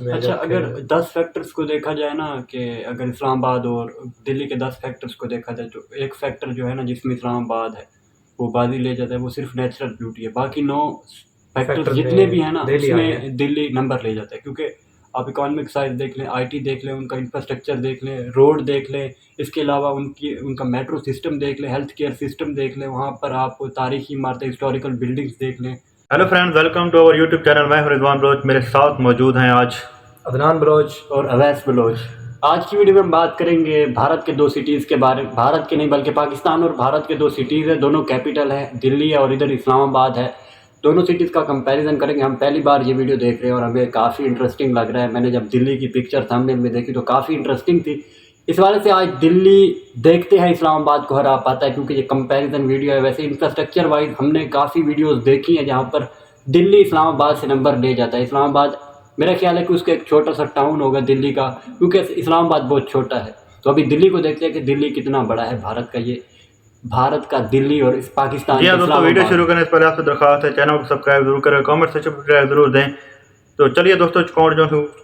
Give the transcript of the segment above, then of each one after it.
अच्छा, अगर 10 फैक्टर्स को देखा जाए ना कि अगर इस्लामाबाद और दिल्ली के 10 फैक्टर्स को देखा जाए तो एक फैक्टर जो है ना जिसमें इस्लामाबाद है वो बाजी ले जाता है, वो सिर्फ नेचुरल ब्यूटी है। बाकी 9 फैक्टर्स जितने भी हैं ना उसमें दिल्ली नंबर ले जाता है, क्योंकि आप इकोनॉमिक साइज देख लें, आईटी देख लें, उनका इंफ्रास्ट्रक्चर देख लें, रोड देख लें, इसके अलावा उनका मेट्रो सिस्टम देख लें, हेल्थ केयर सिस्टम देख लें, वहाँ पर आप तारीखी इमारतें, हिस्टोरिकल बिल्डिंग्स देख लें। Hello friends, welcome to our YouTube channel. मैं हूं रिजवान बलोच, मेरे साथ मौजूद हैं आज अदनान बलोच और अवैस बलोच। आज की वीडियो में हम बात करेंगे भारत के 2 सिटीज़ के बारे में। भारत के नहीं बल्कि पाकिस्तान और भारत के 2 सिटीज़ हैं, दोनों कैपिटल हैं, दिल्ली है और इधर इस्लामाबाद है। दोनों सिटीज़ का कंपैरिजन करेंगे। हम पहली बार ये वीडियो देख रहे हैं और हमें काफ़ी इंटरेस्टिंग लग रहा है। मैंने जब दिल्ली की पिक्चर थंबनेल में देखी तो काफ़ी इंटरेस्टिंग थी। इस वजह से आज दिल्ली देखते हैं इस्लामाबाद को हरा पाता है, क्योंकि ये कंपैरिजन वीडियो है। वैसे इंफ्रास्ट्रक्चर वाइज हमने काफ़ी वीडियोज़ देखी हैं जहाँ पर दिल्ली इस्लामाबाद से नंबर ले जाता है। इस्लामाबाद मेरा ख्याल है कि उसका एक छोटा सा टाउन होगा दिल्ली का, क्योंकि इस्लामाबाद बहुत छोटा है। तो अभी दिल्ली को देखते हैं कि दिल्ली कितना बड़ा है। भारत का दिल्ली और इस पाकिस्तान जी हाँ दोस्तों, वीडियो शुरू करने से पहले आपसे दरख्वास्त है चैनल को सब्सक्राइब जरूर करें, कमेंट सेक्शन पर जरूर दें। तो चलिए दोस्तों,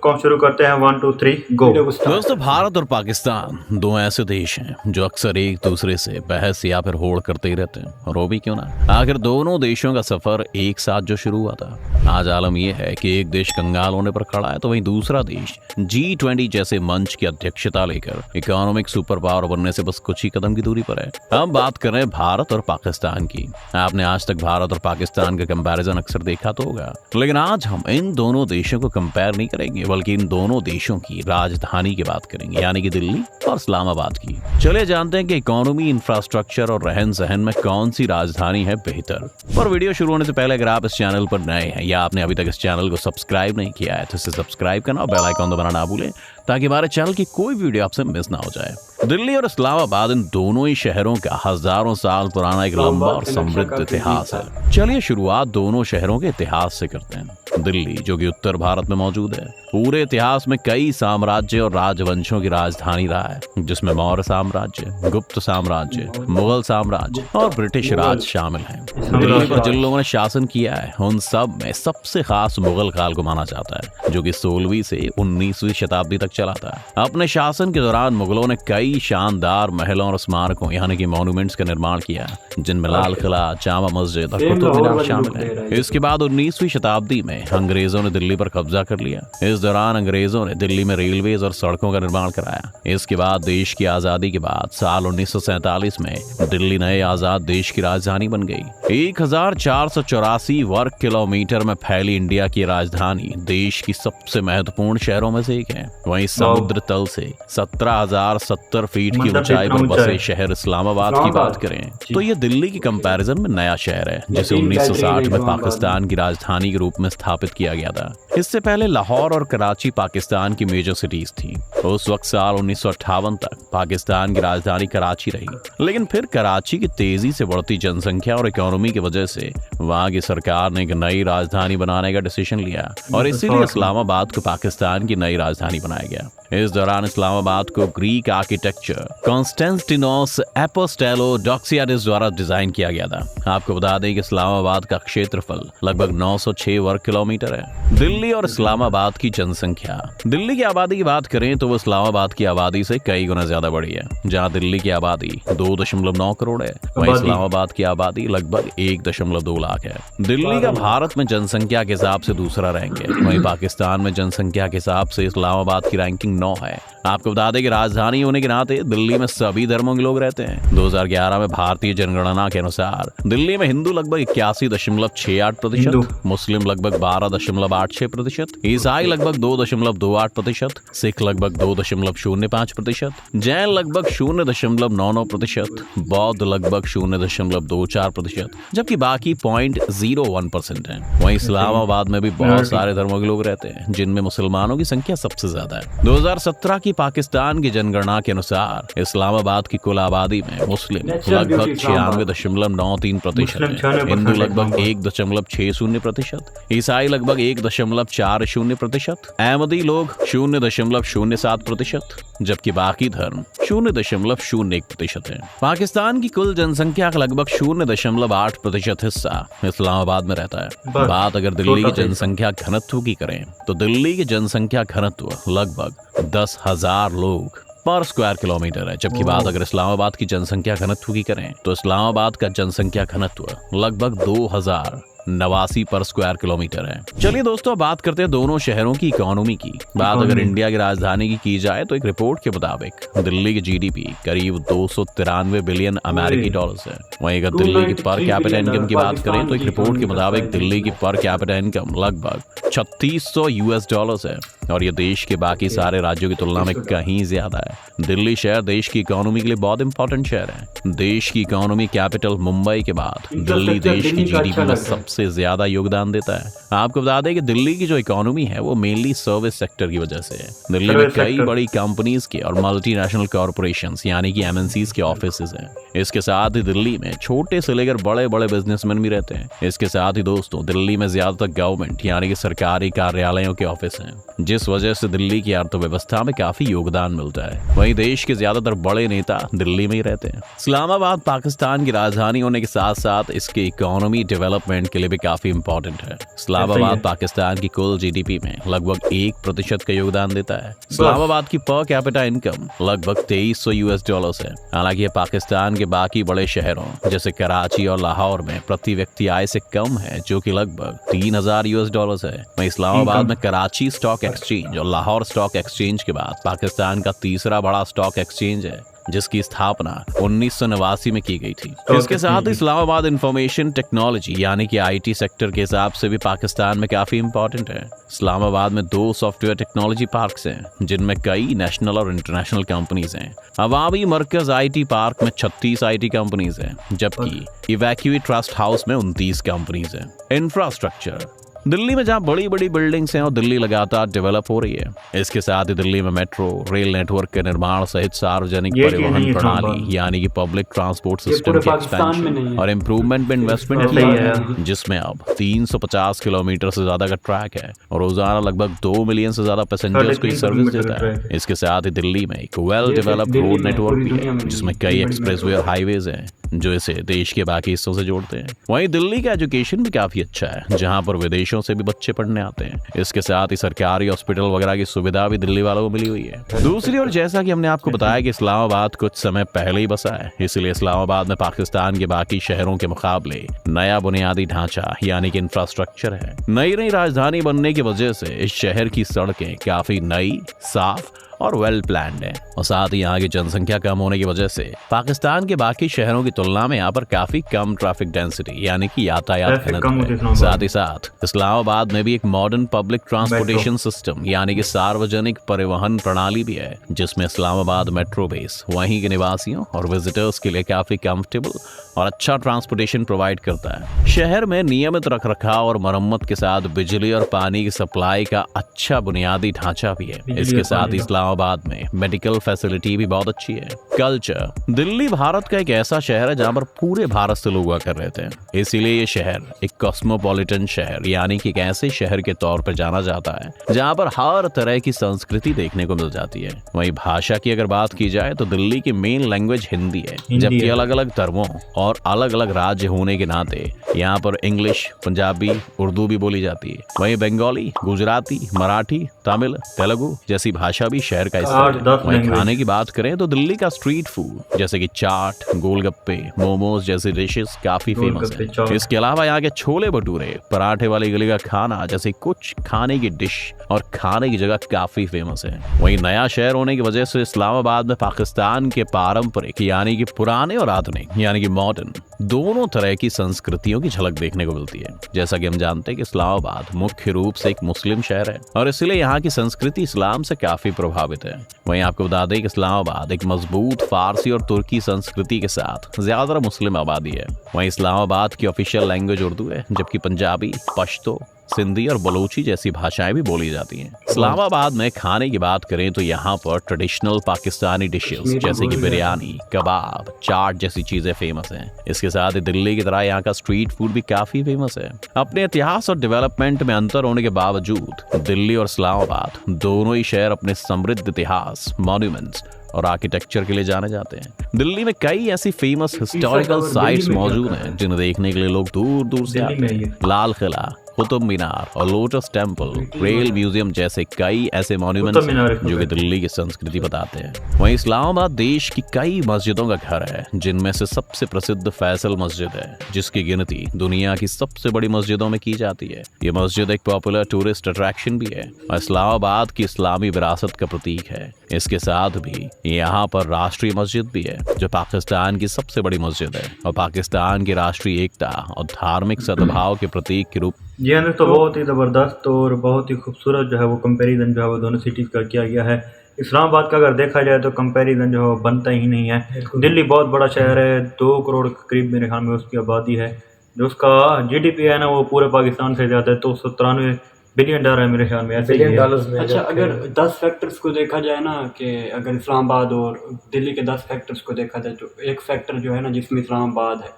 कौन शुरू करते हैं। 1 2 3 गो। दोस्तों, भारत और पाकिस्तान दो ऐसे देश हैं जो अक्सर एक दूसरे से बहस या फिर होड़ करते ही रहते हैं, और वो भी क्यों ना। आखिर दोनों देशों का सफर एक साथ जो शुरू हुआ था। आज आलम यह है कि एक देश कंगाल होने पर खड़ा है तो वहीं दूसरा देश G20 जैसे मंच की अध्यक्षता लेकर इकोनॉमिक सुपर पावर बनने से बस कुछ ही कदम की दूरी पर है। हम बात कर रहे हैं भारत और पाकिस्तान की। आपने आज तक भारत और पाकिस्तान का कंपैरिजन अक्सर देखा तो होगा, लेकिन आज हम इन दोनों देशों को कंपेयर नहीं करेंगे, बल्कि इन दोनों देशों की राजधानी की बात करेंगे, यानी कि दिल्ली और इस्लामाबाद की। चलिए जानते हैं कि इकोनॉमी, इंफ्रास्ट्रक्चर और रहन सहन में कौन सी राजधानी है बेहतर। और वीडियो शुरू होने से पहले अगर आप इस चैनल पर नए हैं या आपने अभी तक इस चैनल को सब्सक्राइब नहीं किया है तो इसे सब्सक्राइब करना और बेल आइकन दबाना ना भूलें, ताकि हमारे चैनल की कोई वीडियो आपसे मिस ना हो जाए। दिल्ली और इस्लामाबाद इन दोनों ही शहरों का हजारों साल पुराना एक लंबा और समृद्ध इतिहास है। चलिए शुरुआत दोनों शहरों के इतिहास से करते हैं। दिल्ली, जो कि उत्तर भारत में मौजूद है, पूरे इतिहास में कई साम्राज्य और राजवंशों की राजधानी रहा है, जिसमें मौर्य साम्राज्य, गुप्त साम्राज्य, मुगल साम्राज्य और ब्रिटिश राज शामिल हैं। दिल्ली पर जिन लोगों ने शासन किया है उन सब में सबसे खास मुगल काल को माना जाता है, जो कि 16वीं से 19वीं शताब्दी तक चला था। अपने शासन के दौरान मुगलों ने कई शानदार महलों और स्मारकों यानी कि मॉन्यूमेंट्स का निर्माण किया, जिनमें लाल किला, जामा मस्जिद और कुतुब मीनार शामिल है। इसके बाद 19वीं शताब्दी में अंग्रेजों ने दिल्ली पर कब्जा कर लिया। इस दौरान अंग्रेजों ने दिल्ली में रेलवेज और सड़कों का निर्माण कराया। इसके बाद देश की आजादी के बाद साल 1947 में दिल्ली नए आजाद देश की राजधानी बन गई। 1484 वर्ग किलोमीटर में फैली इंडिया की राजधानी देश की सबसे महत्वपूर्ण शहरों में से एक है। वहीं समुद्र तल से 17,070 फीट की ऊंचाई पर बसे शहर इस्लामाबाद की बात करें तो ये दिल्ली की कंपैरिजन में नया शहर है, जिसे 1960 में पाकिस्तान की राजधानी के रूप में स्थापित किया गया था। इससे पहले लाहौर और कराची पाकिस्तान की मेजर सिटीज थी। उस वक्त साल 1958 तक पाकिस्तान की राजधानी कराची रही, लेकिन फिर कराची की तेजी से बढ़ती जनसंख्या और इकोनॉमी की वजह से वहां की सरकार ने एक नई राजधानी बनाने का डिसीजन लिया और इसीलिए इस्लामाबाद को पाकिस्तान की नई राजधानी बनाया गया। इस दौरान इस्लामाबाद को ग्रीक आर्किटेक्चर कॉन्स्टेंटिनोस एपोस्टेलोडोक्सियाडिस द्वारा डिजाइन किया गया था। आपको बता दें कि इस्लामाबाद का क्षेत्रफल लगभग 906 वर्ग किलोमीटर है। दिल्ली और इस्लामाबाद की जनसंख्या। दिल्ली की आबादी की बात करें तो वो इस्लामाबाद की आबादी से कई गुना ज्यादा बड़ी है। जहां दिल्ली की आबादी 2.9 करोड़ है, वहीं इस्लामाबाद की आबादी लगभग 1.2 लाख है। दिल्ली का भारत में जनसंख्या के हिसाब से दूसरा रैंक है, वहीं पाकिस्तान में जनसंख्या के हिसाब से इस्लामाबाद की रैंकिंग 9 है। आपको बता दें कि राजधानी होने के नाते दिल्ली में सभी धर्मों के लोग रहते हैं। 2011 में भारतीय जनगणना के अनुसार दिल्ली में हिंदू लगभग 81.68%, मुस्लिम लगभग 12.86%, ईसाई लगभग 2.28%, सिख लगभग 2.05%, जैन लगभग 0.99%, बौद्ध लगभग 0.24%, जबकि बाकी 0.01% है। वहीं इस्लामाबाद में भी बहुत सारे धर्मों के लोग रहते हैं, जिनमें मुसलमानों की संख्या सबसे ज्यादा है। 2017 की पाकिस्तान की जनगणना के अनुसार इस्लामाबाद की कुल आबादी में मुस्लिम लगभग 96.93%, हिंदू लगभग 1.60%, ईसाई लगभग 1.40%, अहमदी लोग 0.07%, जबकि बाकी धर्म 0.01% है। पाकिस्तान की कुल जनसंख्या का लगभग 0.8% हिस्सा इस्लामाबाद में रहता है। बात अगर दिल्ली की जनसंख्या घनत्व की करें तो दिल्ली की जनसंख्या घनत्व लगभग 10,000 लोग पर स्क्वायर किलोमीटर है, जबकि बात अगर इस्लामाबाद की जनसंख्या घनत्व की करें तो इस्लामाबाद का जनसंख्या घनत्व लगभग 2089 पर स्क्वायर किलोमीटर है। चलिए दोस्तों, बात करते हैं दोनों शहरों की इकोनॉमी की। बात अगर इंडिया की राजधानी की जाए तो एक रिपोर्ट के मुताबिक दिल्ली की जीडीपी करीब 293 बिलियन अमेरिकी डॉलर्स है। वहीं अगर दिल्ली की पर कैपिटा इनकम की बात करें तो एक रिपोर्ट के मुताबिक दिल्ली की पर कैपिटा इनकम लगभग 3600 यूएस डॉलर्स है, और ये देश के बाकी सारे राज्यों की तुलना में कहीं ज्यादा है। दिल्ली शहर देश की इकोनॉमी के लिए बहुत इंपॉर्टेंट शहर है। देश की इकोनॉमी कैपिटल मुंबई के बाद दिल्ली देश की जीडीपी में सबसे ज्यादा योगदान देता है। आपको बता दें कि दिल्ली की जो इकोनॉमी है वो मेनली सर्विस सेक्टर की वजह से है। दिल्ली में कई बड़ी कंपनीज के और मल्टीनेशनल कॉर्पोरेशंस यानी कि एमएनसीज के ऑफिसेज हैं। इसके साथ ही दिल्ली में छोटे से लेकर बड़े बड़े बिजनेसमैन भी रहते हैं। इसके साथ ही दोस्तों, दिल्ली में ज्यादातर गवर्नमेंट यानी कि सरकारी कार्यालयों के ऑफिस हैं, जिस वजह से दिल्ली की अर्थव्यवस्था में काफी योगदान मिलता है। वहीं देश के ज्यादातर बड़े नेता दिल्ली में ही रहते हैं। इस्लामाबाद पाकिस्तान की राजधानी होने के साथ साथ इसके इकोनॉमी डेवलपमेंट के लिए भी काफी इंपॉर्टेंट है। इस्लामाबाद पाकिस्तान की कुल जीडीपी में लगभग 1% का योगदान देता है। इस्लामाबाद की पर कैपिटा इनकम लगभग 2300 यूएस डॉलर्स है। हालांकि ये पाकिस्तान के बाकी बड़े शहरों जैसे कराची और लाहौर में प्रति व्यक्ति आय से कम है, जो कि लगभग 3000 यूएस डॉलर्स है। वहीं इस्लामाबाद में कराची स्टॉक एक्सचेंज और लाहौर स्टॉक एक्सचेंज के बाद पाकिस्तान का तीसरा बड़ा स्टॉक एक्सचेंज है, जिसकी स्थापना 1989 में की गई थी। इसके साथ इस्लामाबाद इंफॉर्मेशन टेक्नोलॉजी यानी कि आईटी सेक्टर के हिसाब से भी पाकिस्तान में काफी इंपॉर्टेंट है। इस्लामाबाद में 2 सॉफ्टवेयर टेक्नोलॉजी पार्क्स हैं, जिनमें कई नेशनल और इंटरनेशनल कंपनीज हैं। अवामी मरकज आईटी पार्क में 36 आईटी कंपनीज हैं, जबकि इवैक्यूएट ट्रस्ट हाउस में 29 कंपनीज हैं। इंफ्रास्ट्रक्चर दिल्ली में जहां बड़ी बड़ी बिल्डिंग्स हैं और दिल्ली लगातार डेवलप हो रही है। इसके साथ ही दिल्ली में मेट्रो रेल नेटवर्क के निर्माण सहित सार्वजनिक परिवहन प्रणाली यानी कि पब्लिक ट्रांसपोर्ट सिस्टम के एक्सपेंशन और इम्प्रूवमेंट में इन्वेस्टमेंट किया है, जिसमें अब 350 किलोमीटर से ज्यादा का ट्रैक है और रोजाना लगभग 2 मिलियन से ज्यादा पैसेंजर्स को सर्विस देता है। इसके साथ ही दिल्ली में एक वेल डेवलप्ड रोड नेटवर्क भी है, जिसमें कई एक्सप्रेसवे और हाईवेज हैं जो इसे देश के बाकी हिस्सों से जोड़ते हैं। वहीं दिल्ली का एजुकेशन भी काफी अच्छा है, जहां पर विदेशों से भी बच्चे पढ़ने आते हैं। इसके साथ ही सरकारी हॉस्पिटल वगैरह की सुविधा भी दिल्ली वालों को मिली हुई है। दूसरी ओर, जैसा कि हमने आपको बताया कि इस्लामाबाद कुछ समय पहले ही बसा है, इसलिए इस्लामाबाद में पाकिस्तान के बाकी शहरों के मुकाबले नया बुनियादी ढांचा यानी कि इंफ्रास्ट्रक्चर है। नई राजधानी बनने की वजह से इस शहर की सड़कें काफी नई, साफ और वेल प्लान्ड है, और साथ ही यहाँ की जनसंख्या कम होने की वजह से पाकिस्तान के बाकी शहरों की तुलना में यहाँ पर काफी कम ट्रैफिक डेंसिटी यानी कि यातायात घनत्व है। साथ ही साथ इस्लामाबाद में भी एक मॉडर्न पब्लिक ट्रांसपोर्टेशन सिस्टम यानी कि सार्वजनिक परिवहन प्रणाली भी है, जिसमें इस्लामाबाद मेट्रो बेस वहीं के निवासियों और विजिटर्स के लिए काफी कंफर्टेबल और अच्छा ट्रांसपोर्टेशन प्रोवाइड करता है। शहर में नियमित रखरखाव और मरम्मत के साथ बिजली और पानी की सप्लाई का अच्छा बुनियादी ढांचा भी है। इसके साथ ही इस्लामाबाद में मेडिकल फैसिलिटी भी बहुत अच्छी है। कल्चर दिल्ली भारत का एक ऐसा शहर है जहां पर पूरे भारत से लोग आकर रहते हैं, इसीलिए ये शहर एक कॉस्मोपॉलिटन शहर यानी कि एक ऐसे शहर के तौर पर जाना जाता है जहां पर हर तरह की संस्कृति देखने को मिल जाती है। वहीं भाषा की अगर बात की जाए तो दिल्ली की मेन लैंग्वेज हिंदी है, जबकि अलग अलग धर्मों और अलग अलग राज्य होने के नाते यहाँ पर इंग्लिश, पंजाबी, उर्दू भी बोली जाती है। वहीं बंगाली, गुजराती, मराठी, तमिल, तेलुगु जैसी भाषा भी शहर का हिस्सा है। वहीं खाने की बात करें तो दिल्ली का स्ट्रीट फूड जैसे कि चाट, गोलगप्पे, मोमोज जैसी डिशेस काफी फेमस है। इसके अलावा यहाँ के छोले भटूरे, पराठे वाली गली का खाना जैसे कुछ खाने की डिश और खाने की जगह काफी फेमस है। वहीं नया शहर होने की वजह से इस्लामाबाद में पाकिस्तान के पारंपरिक यानी कि पुराने और आधुनिक यानी कि मॉडर्न दोनों तरह की संस्कृतियों की झलक देखने को मिलती है। जैसा कि हम जानते हैं कि इस्लामाबाद मुख्य रूप से एक मुस्लिम शहर है और इसलिए यहाँ की संस्कृति इस्लाम से काफी प्रभावित है। वहीं आपको बता दें कि इस्लामाबाद एक मजबूत फारसी और तुर्की संस्कृति के साथ ज्यादातर मुस्लिम आबादी है। वहीं इस्लामाबाद की ऑफिशियल लैंग्वेज उर्दू है, जबकि पंजाबी, पश्तो, सिंधी और बलोची जैसी भाषाएं भी बोली जाती हैं। इस्लामाबाद में खाने की बात करें तो यहाँ पर ट्रेडिशनल पाकिस्तानी डिशेस जैसे कि बिरयानी, कबाब, चाट जैसी चीजें फेमस हैं। इसके साथ ही दिल्ली की तरह यहाँ का स्ट्रीट फूड भी काफी फेमस है। अपने इतिहास और डेवलपमेंट में अंतर होने के बावजूद दिल्ली और इस्लामाबाद दोनों ही शहर अपने समृद्ध इतिहास, मॉन्यूमेंट्स और आर्किटेक्चर के लिए जाने जाते हैं। दिल्ली में कई ऐसी फेमस हिस्टोरिकल साइट्स मौजूद हैं जिन्हें देखने के लिए लोग दूर दूर से आते हैं। लाल किला, कुतुब मीनार और लोटस टेम्पल, रेल म्यूजियम जैसे कई ऐसे मॉन्यूमेंट्स हैं जो कि दिल्ली की संस्कृति बताते हैं। वहीं इस्लामाबाद देश की कई मस्जिदों का घर है, जिनमें से सबसे प्रसिद्ध फैसल मस्जिद है, जिसकी गिनती दुनिया की सबसे बड़ी मस्जिदों में की जाती है। ये मस्जिद एक पॉपुलर टूरिस्ट अट्रैक्शन भी है और इस्लामाबाद की इस्लामी विरासत का प्रतीक है। इसके साथ भी यहाँ पर राष्ट्रीय मस्जिद भी है, जो पाकिस्तान की सबसे बड़ी मस्जिद है और पाकिस्तान की राष्ट्रीय एकता और धार्मिक सद्भाव के प्रतीक के रूप। जी हाँ दोस्तों, बहुत ही ज़बरदस्त और बहुत ही खूबसूरत जो है वो कंपैरिजन जो है वो दोनों सिटीज़ का किया गया है। इस्लामाबाद का अगर देखा जाए तो कंपैरिजन जो है वो बनता ही नहीं है। दिल्ली बहुत बड़ा शहर है, 2 करोड़ के करीब मेरे ख्याल में उसकी आबादी है। जो उसका जीडीपी है ना वो पूरे पाकिस्तान से ज़्यादा है, तो $93 बिलियन डॉलर है मेरे ख्याल में, ऐसे ही है। अच्छा, अगर 10 फैक्टर्स को देखा जाए ना, कि अगर इस्लामाबाद और दिल्ली के 10 फैक्टर्स को देखा जाए तो एक फैक्टर जो है ना जिसमें इस्लामाबाद है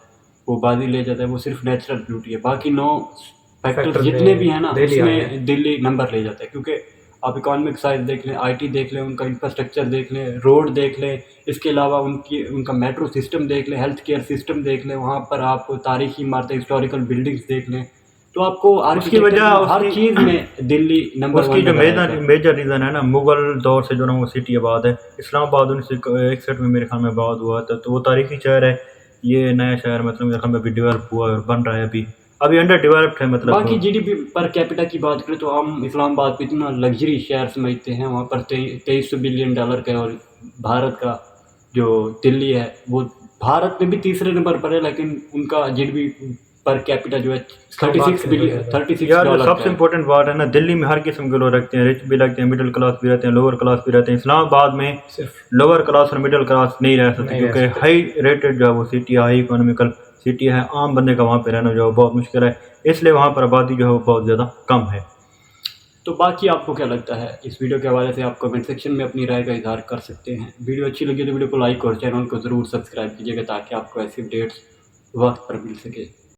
वो बाजी ले जाता है, वो सिर्फ नेचुरल ब्यूटी है। बाकी 9 फैक्टर्स जितने भी हैं ना उसमें दिल्ली नंबर ले जाता है, क्योंकि आप इकोनॉमिक साइज देख लें, आईटी देख लें, उनका इंफ्रास्ट्रक्चर देख लें, रोड देख लें, इसके अलावा उनका मेट्रो सिस्टम देख लें, हेल्थ केयर सिस्टम देख लें, वहाँ पर आप तारीखी इमारतें, हिस्टोरिकल बिल्डिंग्स देख लें, तो आपको उसकी वजह हर चीज़ में दिल्ली नंबर उसकी जो मेजर रीज़न है ना, मुगल दौर से जो ना वो सिटी आबाद है। इस्लामाबाद 1961 में मेरे ख्याल में आबाद हुआ था, तो वो तारीखी शहर है। ये नया शहर मतलब मेरे ख्याल में अभी डेवलप हुआ और बन रहा है, अभी अंडर डेवलप्ड है मतलब। बाकी जीडीपी पर कैपिटा की बात करें तो हम इस्लामाबाद को इतना लग्जरी शहर समझते हैं, वहाँ पर 2300 बिलियन डॉलर का, और भारत का जो दिल्ली है वो भारत में भी तीसरे नंबर पर है, लेकिन उनका जीडीपी पर कैपिटा जो है 36 यार डॉलर सबसे इम्पोर्टेंट बात है ना, दिल्ली में हर किस्म के लोग रखते हैं, रिच भी लगते हैं, मिडिल क्लास भी रहते हैं, लोअर क्लास भी रहते हैं। इस्लामाबाद में सिर्फ लोअर क्लास और मिडिल क्लास नहीं रह सकते, क्योंकि हाई रेटेड जो है वो सिटी है, हाई इकोनॉमिकल सिटी है। आम बंदे का वहाँ पे रहना जो है बहुत मुश्किल है, इसलिए वहाँ पर आबादी जो है वो बहुत ज़्यादा कम है। तो बाकी आपको क्या लगता है इस वीडियो के हवाले से, आप कमेंट सेक्शन में अपनी राय का इजहार कर सकते हैं। वीडियो अच्छी लगी तो वीडियो को लाइक और चैनल को ज़रूर सब्सक्राइब कीजिएगा, ताकि आपको ऐसी अपडेट्स वक्त पर मिल सके।